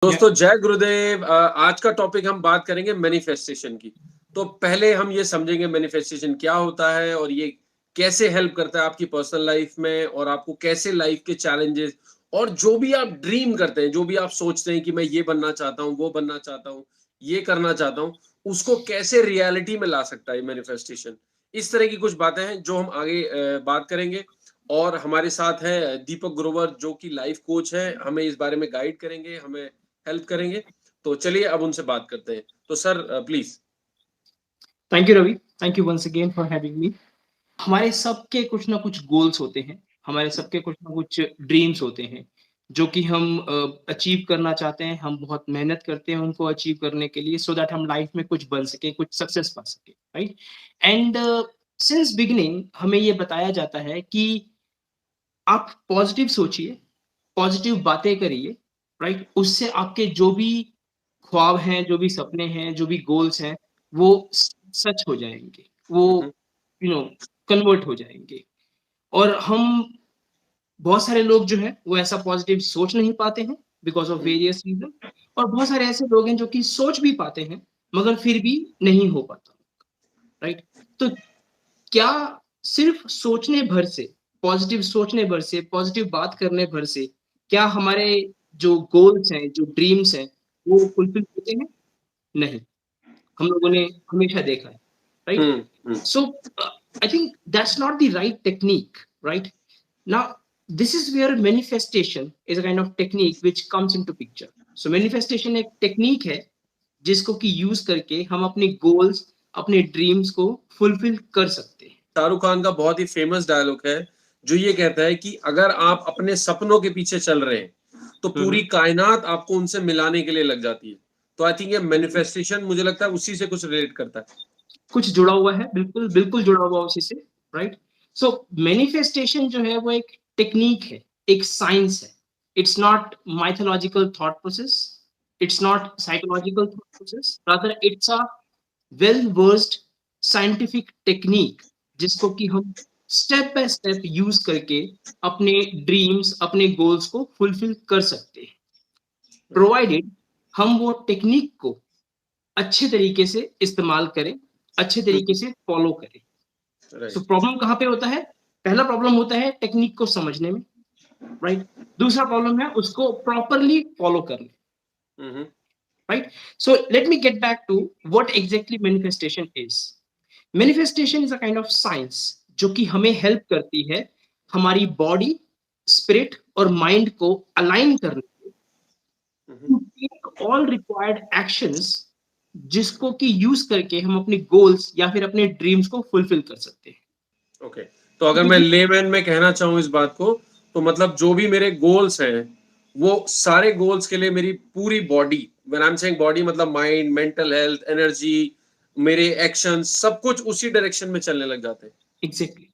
दोस्तों जय गुरुदेव। आज का टॉपिक हम बात करेंगे मैनिफेस्टेशन की। तो पहले हम ये समझेंगे मैनिफेस्टेशन क्या होता है और ये कैसे हेल्प करता है आपकी पर्सनल लाइफ में, और आपको कैसे लाइफ के चैलेंजेस और जो भी आप ड्रीम करते हैं, जो भी आप सोचते हैं कि मैं ये बनना चाहता हूँ, वो बनना चाहता हूँ, ये करना चाहता हूँ, उसको कैसे रियलिटी में ला सकता है मैनिफेस्टेशन। इस तरह की कुछ बातें हैं जो हम आगे बात करेंगे। और हमारे साथ है दीपक ग्रोवर जो कि लाइफ कोच है, हमें इस बारे में गाइड करेंगे, हमें हेल्प करेंगे। तो चलिए अब उनसे बात करते हैं। तो sir please. Thank you Ravi. Thank you once again for having me. हमारे सबके कुछ ना कुछ गोल्स होते हैं, हमारे सबके कुछ ना कुछ ड्रीम्स होते हैं जो कि हम अचीव करना चाहते हैं। हम बहुत मेहनत करते हैं उनको अचीव करने के लिए, सो दैट हम लाइफ में कुछ बन सके, कुछ सक्सेस पा सके, राइट। एंड सिंस बिगिनिंग हमें ये बताया जाता है कि आप पॉजिटिव सोचिए, पॉजिटिव बातें करिए, राइट। उससे आपके जो भी ख्वाब हैं, जो भी सपने हैं, जो भी गोल्स हैं, वो सच हो जाएंगे, वो यू नो कन्वर्ट हो जाएंगे। और हम बहुत सारे लोग जो है वो ऐसा पॉजिटिव सोच नहीं पाते हैं बिकॉज ऑफ वेरियस रीजन। और बहुत सारे ऐसे लोग हैं जो कि सोच भी पाते हैं मगर फिर भी नहीं हो पाता, राइट। तो क्या सिर्फ सोचने भर से, पॉजिटिव सोचने भर से, पॉजिटिव बात करने भर से क्या हमारे जो गोल्स हैं, जो ड्रीम्स हैं, वो फुलफिल होते हैं? नहीं। हम लोगों ने हमेशा देखा है, right. So I think that's not the right technique, right? Now, this is where manifestation is a kind of technique which comes into picture. So manifestation एक टेक्निक है जिसको कि यूज करके हम अपने गोल्स, अपने ड्रीम्स को फुलफिल कर सकते हैं। शाहरुख खान का बहुत ही फेमस डायलॉग है जो ये कहता है कि अगर आप अपने सपनों के पीछे चल रहे हैं तो पूरी कायनात आपको उनसे मिलाने के लिए लग जाती है। तो आई थिंक ये मैनिफेस्टेशन मुझे लगता है उसी से कुछ रिलेट करता है। कुछ जुड़ा हुआ है, बिल्कुल बिल्कुल जुड़ा हुआ उसी से, राइट। सो मैनिफेस्टेशन जो है वो एक टेक्निक है, एक साइंस है। It's not mythological thought process, it's not psychological thought process, rather it's a well versed scientific technique जिसको कि हम स्टेप बाय स्टेप यूज करके अपने ड्रीम्स, अपने गोल्स को फुलफिल कर सकते हैं, प्रोवाइडेड हम वो टेक्निक को अच्छे तरीके से इस्तेमाल करें, अच्छे तरीके से फॉलो करें। सो प्रॉब्लम कहाँ पे होता है? पहला प्रॉब्लम होता है टेक्निक को समझने में, राइट। दूसरा प्रॉब्लम है उसको प्रॉपरली फॉलो करने, right. So let me get back to what exactly manifestation is. Manifestation is a kind of science जो कि हमें हेल्प करती है हमारी बॉडी, स्पिरिट और माइंड को अलाइन करने to take all required actions जिसको कि यूज करके हम अपने गोल्स या फिर अपने ड्रीम्स को फुलफिल कर सकते हैं। ओके। तो अगर मैं लेमैन में कहना चाहूँ इस बात को, तो मतलब जो भी मेरे गोल्स हैं वो सारे गोल्स के लिए मेरी पूरी body, when I am saying body मतलब माइंड, मेंटल हेल्थ, एनर्जी, मेरे एक्शन, सब कुछ उसी डायरेक्शन में चलने लग जाते हैं। Exactly.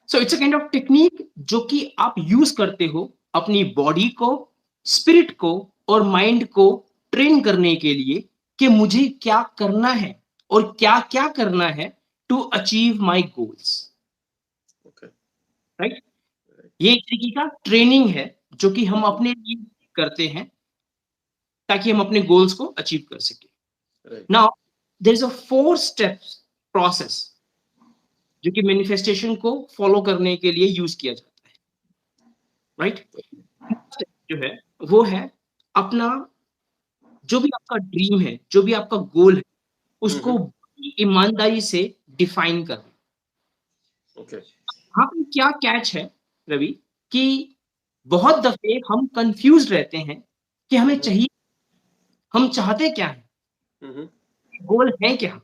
So it's a kind of technique जो कि आप यूज करते हो अपनी बॉडी को, स्पिरिट को और माइंड को ट्रेन करने के लिए कि मुझे क्या करना है और क्या क्या करना है to achieve my goals, okay. Right. ये एक तरीके का ट्रेनिंग है जो कि हम अपने लिए करते हैं ताकि हम अपने गोल्स को अचीव कर सके। Right. Now there is a 4 steps process जो कि मैनिफेस्टेशन को फॉलो करने के लिए यूज किया जाता है, राइट। जो है वो है अपना जो भी आपका ड्रीम है, जो भी आपका गोल है, उसको बड़ी ईमानदारी से डिफाइन करना। ओके। यहाँ पे क्या कैच है रवि, कि बहुत दफे हम कंफ्यूज रहते हैं कि हमें चाहिए, हम चाहते क्या है, गोल है क्या,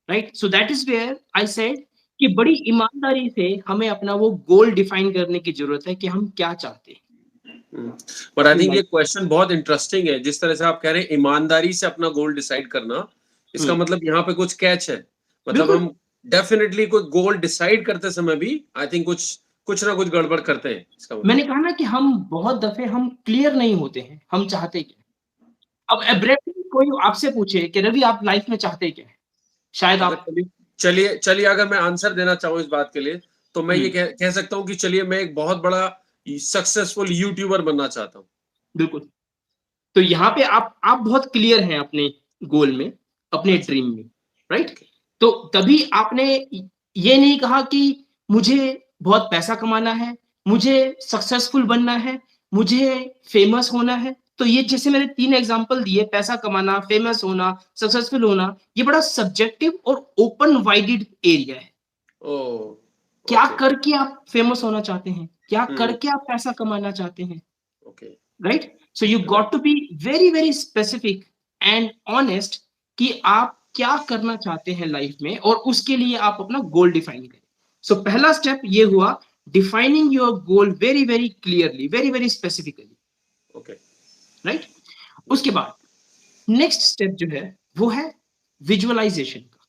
right. So that is where I said कि बड़ी ईमानदारी से हमें अपना वो गोल डिफाइन करने की जरूरत है कि हम क्या चाहते हैं बट आई अपनी थिंक ये लाइफ। क्वेश्चन बहुत इंटरेस्टिंग है, जिस तरह से आप कह रहे हैं ईमानदारी से अपना गोल डिसाइड करना। इसका मतलब यहाँ पे कुछ कैच है। मतलब बिल्कुल। हम डेफिनेटली कोई गोल डिसाइड करते समय भी आई थिंक कुछ कुछ ना कुछ गड़बड़ करते हैं, इसका मतलब। मैंने कहा ना कि हम बहुत दफे हम क्लियर नहीं होते हैं, हम चाहते क्या। अब एब्रेप्टली कोई आपसे पूछे कि रवि आप लाइफ में चाहते क्या है, शायद अगर आप चलिए चलिए चलिए अगर मैं आंसर देना चाहूँ इस बात के लिए, तो मैं ये कह सकता हूँ कि चलिए मैं एक बहुत बड़ा सक्सेसफुल यूट्यूबर बनना चाहता हूँ। बिल्कुल तो यहाँ पे आप बहुत क्लियर हैं अपने गोल में, अपने अच्छा, ड्रीम में, राइट? तो तभी आपने ये नहीं कहा कि मुझे बहुत पैसा कमाना है, मुझे सक्सेसफुल बनना है, मुझे फेमस होना है। तो ये जैसे मैंने 3 एग्ज़ाम्पल दिए, पैसा कमाना, फेमस होना, सक्सेसफुल होना, ये बड़ा सब्जेक्टिव और ओपन वाइडेड एरिया है। ओह! क्या ओके। करके आप फेमस होना चाहते हैं? क्या हुँ, करके आप पैसा कमाना चाहते हैं? Okay, right? So you right, got to be very, very specific and honest कि आप क्या करना चाहते हैं लाइफ में और उसके लिए आप अपना गोल डिफाइन करें। सो पहला स्टेप ये हुआ defining your goal very, very clearly, very, very specifically, okay, right? हुँ, उसके बाद नेक्स्ट स्टेप जो है वो है विजुअलाइजेशन का,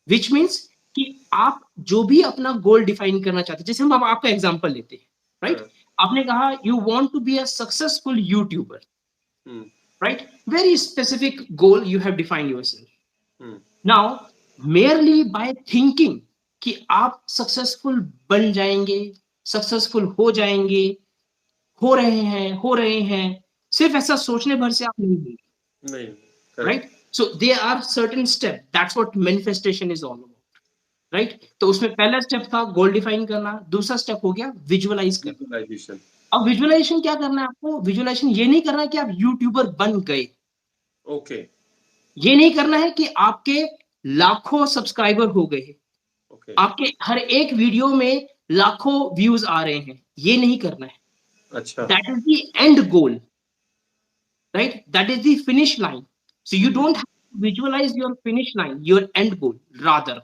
व्हिच मीन्स कि आप जो भी अपना गोल डिफाइन करना चाहते हैं, जैसे हम अब आपका एग्जांपल लेते हैं, राइट? हाँ, आपने कहा you want to be a successful YouTuber, hmm, right? Very specific goal you have defined yourself. Hmm, Now, merely by thinking कि आप सक्सेसफुल बन जाएंगे, सक्सेसफुल हो रहे हैं, सिर्फ ऐसा सोचने भर से आप नहीं होंगे, नहीं, correct, right? So there are certain step, that's what manifestation is all about, right? तो उसमें पहला स्टेप था गोल डिफाइन करना, दूसरा स्टेप हो गया विजुअलाइज करना। विजुअलाइज़ेशन, अब विजुअलाइजेशन क्या करना है आपको? विजुअलाइजेशन ये नहीं करना कि आप यूट्यूबर बन गए, ओके, ये नहीं करना है कि आपके लाखों सब्सक्राइबर हो गए, ओके, आपके हर एक वीडियो में लाखों व्यूज आ रहे हैं, ये नहीं करना है। अच्छा, that is the end goal, right? That is the finish line. So you hmm, don't have to visualise your finish line, your end goal, rather hmm,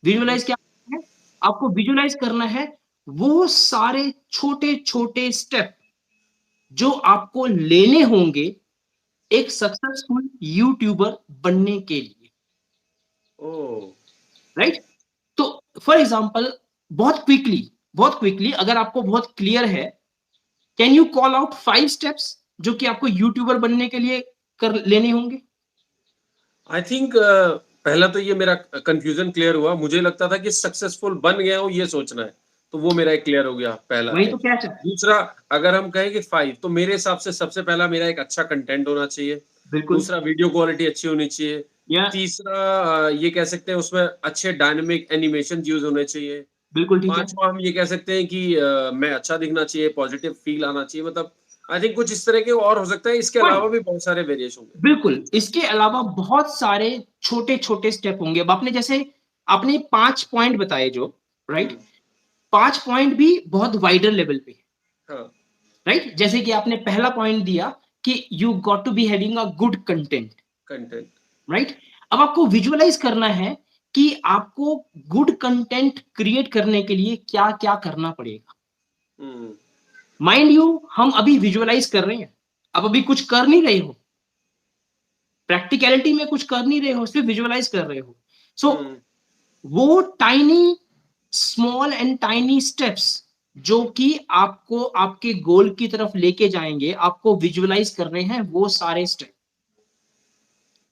visualise क्या है? आपको विजुअलाइज करना है वो सारे छोटे छोटे स्टेप जो आपको लेने होंगे एक सक्सेसफुल यूट्यूबर बनने के लिए, ओह! राइट? तो फॉर एग्जाम्पल बहुत क्विकली अगर आपको बहुत क्लियर है, can you call out 5 steps जो कि आपको यूट्यूबर बनने के लिए कर लेने होंगे? आई थिंक पहला तो ये मेरा कन्फ्यूज़न क्लियर हुआ, मुझे लगता था कि सक्सेसफुल बन गया हूँ ये सोचना है, तो वो मेरा एक क्लियर हो गया पहला वही है। तो क्या चाहते हैं। दूसरा अगर हम कहें कि 5 तो मेरे हिसाब से सबसे पहला मेरा एक अच्छा कंटेंट होना चाहिए, बिल्कुल, दूसरा वीडियो क्वालिटी अच्छी होनी चाहिए, या तीसरा ये कह सकते हैं उसमें अच्छे डायनामिक एनिमेशंस यूज़ होने चाहिए, बिल्कुल ठीक है। 5वाँ हम ये कह सकते हैं कि मैं अच्छा दिखना चाहिए, पॉजिटिव फ़ील आना चाहिए मतलब आई थिंक कुछ इस तरह के और हो सकता है, इसके फाइन, अलावा भी बहुत सारे वेरिएशन होंगे। बिल्कुल, इसके अलावा बहुत सारे छोटे-छोटे स्टेप होंगे। अब आपने 5 पॉइंट बताए जो, राइट? हुँ, 5 पॉइंट भी बहुत वाइडर लेवल पे, हाँ, राइट? जैसे कि आपने पहला पॉइंट दिया कि you got to be having a good content, content, right? अब आपको विजुअलाइज करना है कि आपको गुड कंटेंट क्रिएट करने के लिए क्या-क्या करना पड़ेगा। हुँ, माइंड यू हम अभी विजुअलाइज कर रहे हैं, आप अभी कुछ कर नहीं रहे हो, प्रैक्टिकैलिटी में कुछ कर नहीं रहे हो, सिर्फ विजुअलाइज कर रहे हो। सो हुँ, वो tiny small and tiny steps जो कि आपको आपके गोल की तरफ लेके जाएंगे, आपको विजुअलाइज करने हैं वो सारे स्टेप,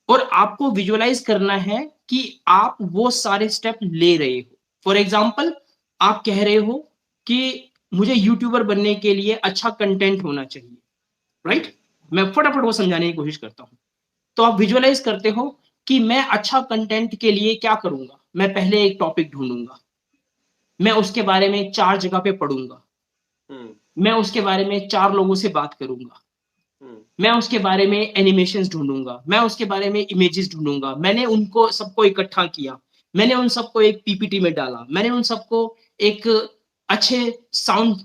और आपको विजुअलाइज करना है कि आप वो सारे स्टेप ले रहे हो। फॉर एग्जाम्पल आप कह रहे हो कि मुझे यूट्यूबर बनने के लिए अच्छा कंटेंट होना चाहिए, हुँ, राइट? मैं फटाफट वो समझाने की कोशिश करता हूँ। तो आप विजुअलाइज करते हो कि मैं अच्छा कंटेंट के लिए क्या करूंगा? मैं पहले एक टॉपिक ढूंढूंगा, मैं उसके बारे में 4 जगह पे पढ़ूंगा, हुँ, मैं उसके बारे में 4 लोगों से बात करूंगा, हुँ, मैं उसके बारे में एनिमेशंस ढूँढूँगा, मैं उसके बारे में इमेजेस ढूँढूँगा। मैंने उनको सबको इकट्ठा किया, मैंने उन सबको एक पीपीटी में डाला, मैंने उन सबको एक अच्छे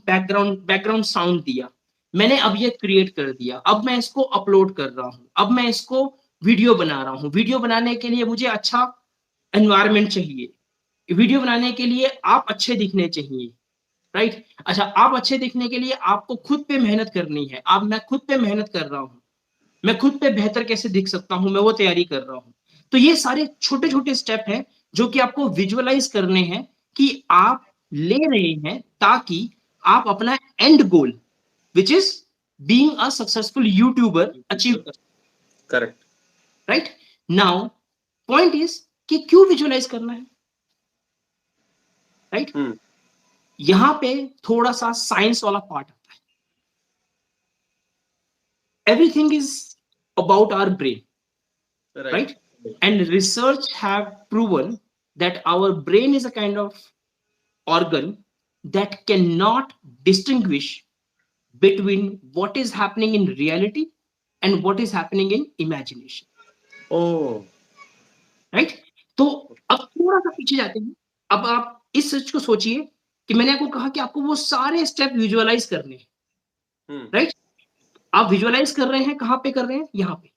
बैकग्राउंड साउंड दिया। मैंने अब ये क्रिएट कर दिया, अब मैं इसको अपलोड कर रहा हूँ, अब मैं इसको वीडियो बना रहा हूँ। वीडियो बनाने के लिए मुझे अच्छा एनवायरनमेंट चाहिए, वीडियो बनाने के लिए आप अच्छे दिखने चाहिए, राइट? अच्छा, आप अच्छे दिखने के लिए आपको खुद पे मेहनत करनी है। अब मैं खुद पे मेहनत कर रहा हूँ। मैं खुद पे बेहतर कैसे दिख सकता हूँ, मैं वो तैयारी कर रहा हूँ। तो ये सारे छोटे-छोटे स्टेप हैं जो कि आपको विजुअलाइज़ करने हैं कि आप ले रहे हैं ताकि आप अपना end goal which is being a successful YouTuber achieve कर, correct, right? Now point is कि क्यों विजुअलाइज़ करना है, राइट? हुँ, यहाँ पे थोड़ा-सा साइंस वाला पार्ट आता है। everything is about our brain, Right. right? And research have proven that our brain is a kind of organ that cannot distinguish between what is happening in reality and what is happening in imagination, Oh. Right? तो अब थोड़ा सा पीछे जाते हैं। अब आप इस सच को सोचिए कि मैंने आपको कहा कि आपको वो सारे स्टेप विजुअलाइज करने हैं, हम्म। राइट? आप विजुअलाइज कर रहे हैं, कहाँ पे कर रहे हैं? यहाँ पे,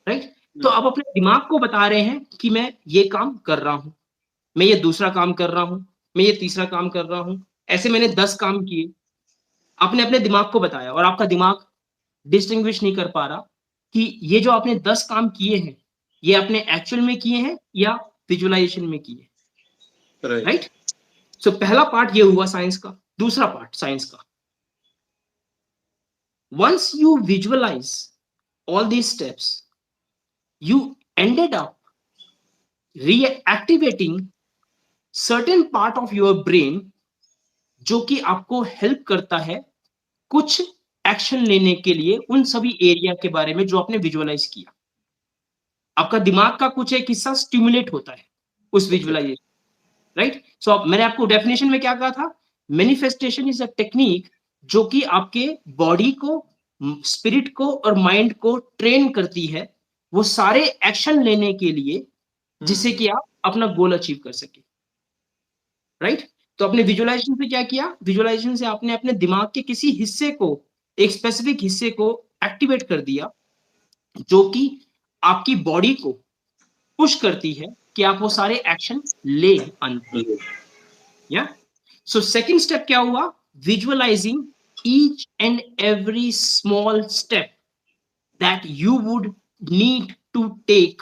राइट? तो आप अपने दिमाग को बता रहे हैं कि मैं ये काम कर रहा हूँ, मैं ये दूसरा काम कर रहा हूँ, मैं ये तीसरा काम कर रहा हूँ, ऐसे मैंने 10 काम किए। आपने अपने दिमाग को बताया और आपका दिमाग डिस्टिंग्विश नहीं कर पा रहा कि ये जो आपने 10 काम किए हैं, ये आपने एक्चुअल में किए हैं या विजुअलाइजेशन में किए हैं, राइट। राइट? सो पहला पार्ट ये हुआ साइंस का। दूसरा पार्ट साइंस का, once you visualize all these steps, you ended up reactivating certain part of your brain जो कि आपको हेल्प करता है कुछ एक्शन लेने के लिए उन सभी एरिया के बारे में जो आपने विजुअलाइज किया। आपका दिमाग का कुछ एक हिस्सा स्टिमुलेट होता है उस विजुअलाइजेशन, राइट? सो अब मैंने आपको डेफिनेशन में क्या कहा था? मैनिफेस्टेशन इज अ टेक्निक जो कि आपके बॉडी को, स्पिरिट को और माइंड को ट्रेन करती है वो सारे एक्शन लेने के लिए जिससे कि आप अपना गोल अचीव कर सके, राइट? तो आपने विजुअलाइजेशन से क्या किया? विजुअलाइजेशन से आपने अपने दिमाग के किसी हिस्से को, एक स्पेसिफिक हिस्से को एक्टिवेट कर दिया जो कि आपकी बॉडी को पुश करती है कि आप वो सारे एक्शन ले अंत में, या? सो सेकंड स्टेप क्या हुआ? Visualising each and every small step that you would need to take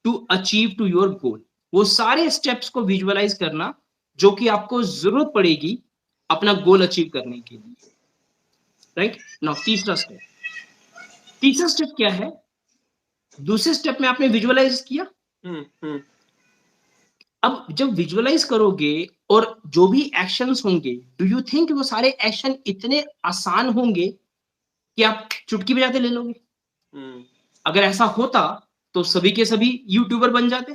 to achieve to your goal. वो सारे स्टेप्स को विजुअलाइज करना जो कि आपको जरूरत पड़ेगी अपना गोल अचीव करने के लिए, राइट? नाउ तीसरा स्टेप क्या है? दूसरे स्टेप में आपने विजुअलाइज किया। अब जब विजुअलाइज करोगे और जो भी एक्शंस होंगे, डू यू थिंक वो सारे एक्शन इतने आसान होंगे कि आप चुटकी बजाते ले लोगे? अगर ऐसा होता तो सभी के सभी यूट्यूबर बन जाते,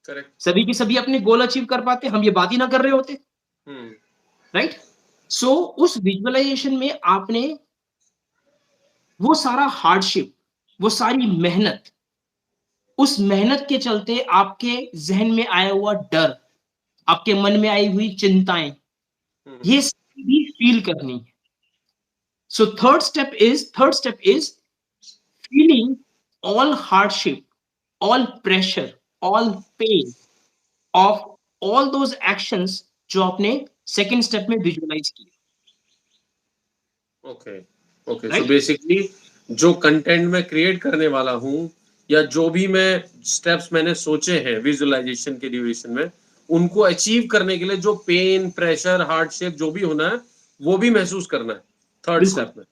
करेक्ट। सभी के सभी अपने गोल अचीव कर पाते, हम ये बात ही ना कर रहे होते, राइट? सो उस विजुअलाइजेशन में आपने वो सारा हार्डशिप, वो सारी मेहनत, उस मेहनत के चलते आपके जहन में आया हुआ डर, आपके मन में आई हुई चिंताएं, ये भी फील करनी है। So third step is feeling all hardship, all pressure, all pain of all those actions जो आपने सेकंड स्टेप में विजुअलाइज किया। Okay okay. सो बेसिकली जो कंटेंट मैं क्रिएट करने वाला हूँ या जो भी मैं स्टेप्स मैंने सोचे हैं विजुअलाइजेशन के ड्यूरेशन में, उनको अचीव करने के लिए जो पेन, प्रेशर, हार्डशिप जो भी होना है वो भी महसूस करना है थर्ड स्टेप में।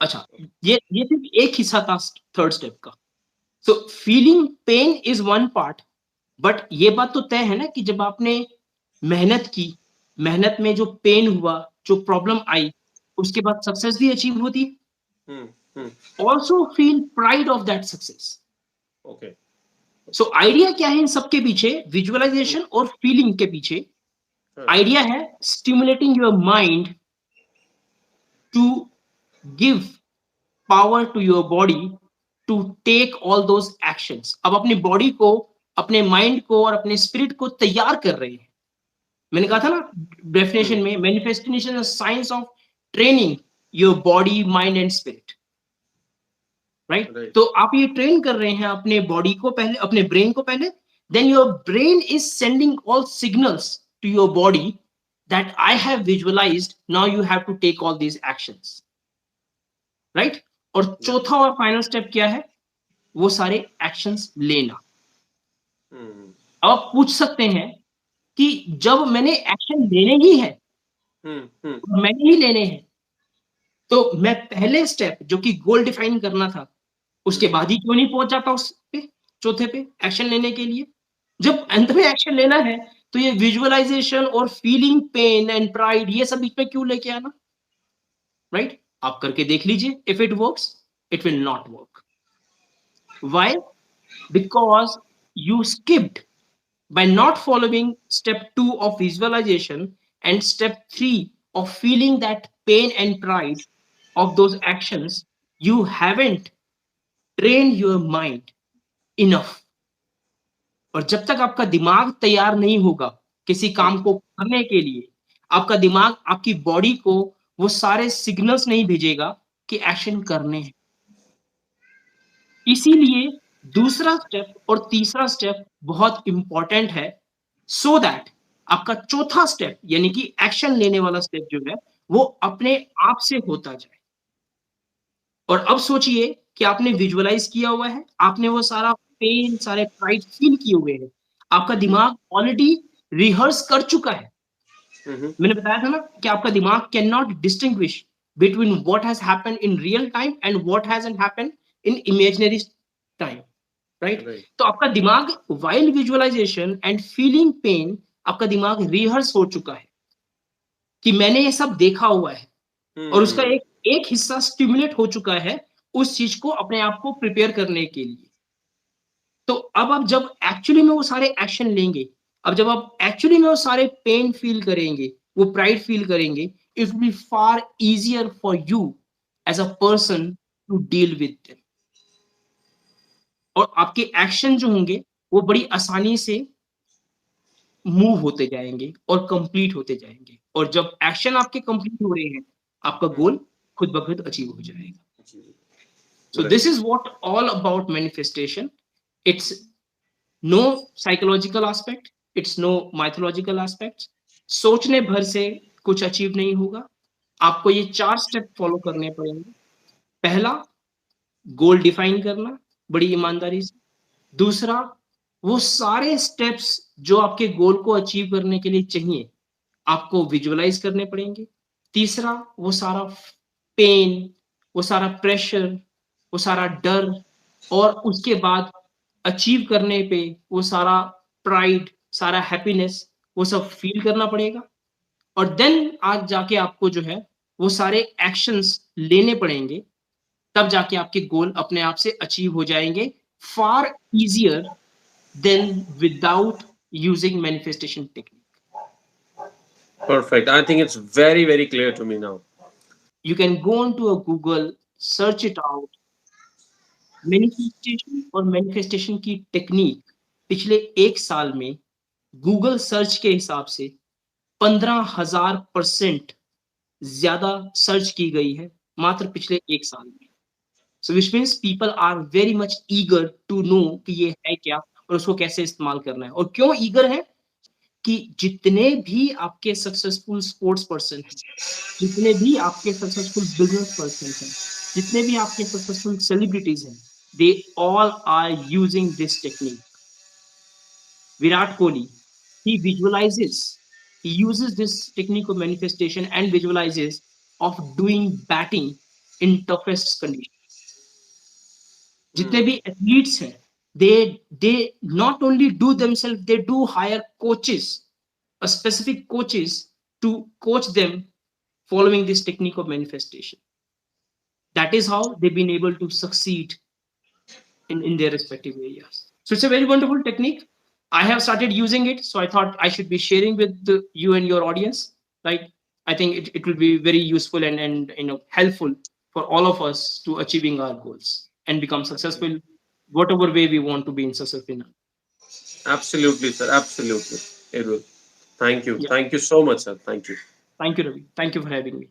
अच्छा, ये सिर्फ एक हिस्सा था थर्ड स्टेप का। So feeling pen is one part, but ये बात तो तय है ना कि जब आपने मेहनत की, मेहनत में जो पेन हुआ, जो प्रॉब्लम आई, उसके बाद सक्सेस भी अचीव होती है। Also feel pride of that success. Okay. So idea क्या है इन सबके पीछे? विजुअलाइजेशन और फीलिंग के पीछे आइडिया है stimulating your mind to give power to your body to take all those actions. अब अपनी बॉडी को, अपने माइंड को और अपने स्पिरिट को तैयार कर रहे हैं। मैंने कहा था ना डेफिनेशन में, manifestation science of training your body, mind and spirit, right? तो आप ये ट्रेन कर रहे हैं अपने बॉडी को पहले, अपने ब्रेन को पहले, then your brain is sending all signals to your body that I have visualised, now you have to take all these actions, right? और चौथा और फाइनल स्टेप क्या है? वो सारे एक्शंस लेना। अब आप पूछ सकते हैं कि जब मैंने एक्शन लेने ही है, मैंने ही लेने हैं, तो मैं पहले स्टेप जो कि गोल डिफाइन करना था उसके बाद ही क्यों नहीं पहुंच जाता उस पे, चौथे पे, एक्शन लेने के लिए? जब अंत में एक्शन लेना है तो ये विजुअलाइजेशन और फीलिंग पेन एंड प्राइड ये सब बीच में क्यों लेके आना, राइट? आप करके देख लीजिए, if it works, it will not work. Why? Because you skipped by not following step 2 of visualization and step 3 of feeling that pain and pride of those actions. You haven't trained your mind enough. और जब तक आपका दिमाग तैयार नहीं होगा किसी काम को करने के लिए, आपका दिमाग आपकी बॉडी को वो सारे सिग्नल्स नहीं भेजेगा कि एक्शन करने हैं। इसीलिए दूसरा स्टेप और तीसरा स्टेप बहुत इंपॉर्टेंट है, सो दैट आपका चौथा स्टेप यानी कि एक्शन लेने वाला स्टेप जो है वो अपने आप से होता जाए। और अब सोचिए कि आपने विजुअलाइज किया हुआ है, आपने वो सारा पेन, सारे प्राइड फील किए हुए हैं, आपका दिमाग ऑलरेडी रिहर्स कर चुका है। मैंने बताया था ना कि आपका दिमाग can not distinguish between what has happened in real time and what hasn't happened in imaginary time, right? तो आपका दिमाग while visualisation and feeling pain, आपका दिमाग रिहर्स हो चुका है कि मैंने ये सब देखा हुआ है और उसका एक हिस्सा स्टिमुलेट हो चुका है उस चीज को अपने आप को प्रिपेयर करने के लिए। तो अब आप जब एक्चुअली में वो सारे एक्शन लेंगे, अब जब आप एक्चुअली में वो सारे पेन फील करेंगे, वो प्राइड फील करेंगे, it will be far easier for you as a person to deal with them. और आपके एक्शन जो होंगे वो बड़ी आसानी से मूव होते जाएंगे और कंप्लीट होते जाएंगे। और जब एक्शन आपके कंप्लीट हो रहे हैं, आपका गोल खुद ब खुद अचीव हो जाएगा। So this is what all about manifestation. It's no psychological aspect, it's no mythological aspect. सोचने भर से कुछ अचीव नहीं होगा, आपको ये 4 स्टेप फॉलो करने पड़ेंगे। पहला, गोल डिफाइन करना बड़ी ईमानदारी से। दूसरा, वो सारे स्टेप्स जो आपके गोल को अचीव करने के लिए चाहिए, आपको विजुअलाइज करने पड़ेंगे। तीसरा, वो सारा पेन, वो सारा प्रेशर, वो सारा डर और उसके बाद अचीव करने पे वो सारा प्राइड, सारा हैप्पीनेस, वो सब फील करना पड़ेगा। और देन आज जाके आपको जो है वो सारे एक्शंस लेने पड़ेंगे, तब जाके आपके गोल अपने आप से अचीव हो जाएंगे, फार easier than without using manifestation technique. Perfect. I think it's very, very clear to me now. You can go on to a Google, search it out. Manifestation और मैनिफेस्टेशन की टेक्निक पिछले 1 साल में गूगल सर्च के हिसाब से 15,000% ज्यादा search की गई है मात्र पिछले 1 साल में। So which means people are very much eager to know कि ये है क्या और उसको कैसे इस्तेमाल करना है। और क्यों ईगर है कि जितने भी आपके सक्सेसफुल स्पोर्ट्स पर्सन हैं, जितने भी आपके सक्सेसफुल बिजनेस पर्सन हैं, जितने भी आपके सक्सेसफुल सेलिब्रिटीज हैं, they all are using this technique. Virat Kohli, he uses this technique of manifestation and visualizes of doing batting in toughest conditions. जितने भी athletes हैं, they not only do themselves, they do hire coaches, a specific coaches to coach them following this technique of manifestation. That is how they've been able to succeed in their respective areas. So it's a very wonderful technique. I have started using it, so I thought I should be sharing with you and your audience. Right? I think it will be very useful and helpful for all of us to achieving our goals and become successful, whatever way we want to be in successful. Absolutely, sir. Absolutely. It will. Thank you. Yeah. Thank you so much, sir. Thank you. Thank you, Ravi. Thank you for having me.